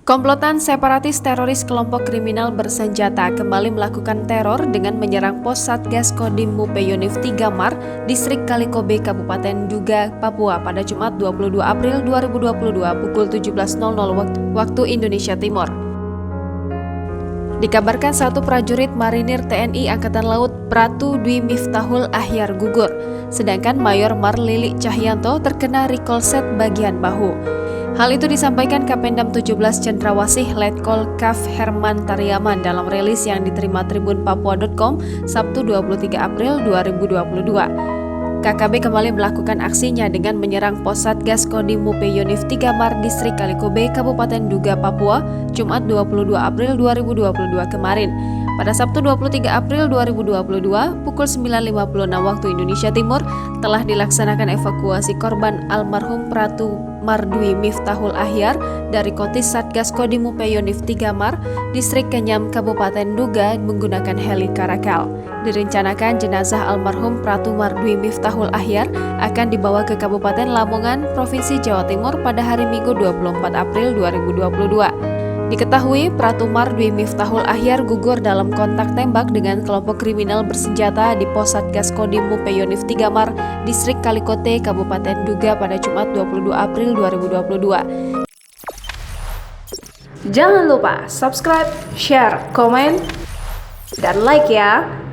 Komplotan separatis teroris kelompok kriminal bersenjata kembali melakukan teror dengan menyerang pos Satgas Kodim Mupe Yonif 3 Mar, Distrik Kalikobe, Kabupaten Duga, Papua pada Jumat 22 April 2022 pukul 17.00 waktu Indonesia Timur. Dikabarkan satu prajurit marinir TNI Angkatan Laut Pratu Dwi Miftahul Ahyar gugur, sedangkan Mayor Mar Lili Cahyanto terkena recall set bagian bahu. Hal itu disampaikan Kapendam 17 Cendrawasih Letkol Kaf Herman Tariaman dalam rilis yang diterima Tribun Papua.com Sabtu 23 April 2022. KKB kembali melakukan aksinya dengan menyerang pos Satgas Kodim Mupe Yonif 3 Mar Distrik Kalikobe, Kabupaten Duga, Papua, Jumat 22 April 2022 kemarin. Pada Sabtu 23 April 2022, pukul 9.56 waktu Indonesia Timur, telah dilaksanakan evakuasi korban almarhum Pratu Mardwi Miftahul Ahyar dari Kotis Satgas Kodim Mupe Yonif 3 Mar, Distrik Kenyam, Kabupaten Duga menggunakan heli Karakal. Direncanakan jenazah almarhum Pratu Mardwi Miftahul Ahyar akan dibawa ke Kabupaten Lamongan, Provinsi Jawa Timur pada hari Minggu 24 April 2022. Diketahui Pratu Mardwi Miftahul Ahyar gugur dalam kontak tembak dengan kelompok kriminal bersenjata di pos Satgas Kodim Mupe Yonif 3 Mar, Distrik Kalikote, Kabupaten Duga pada Jumat 22 April 2022. Jangan lupa subscribe, share, komen, dan like ya!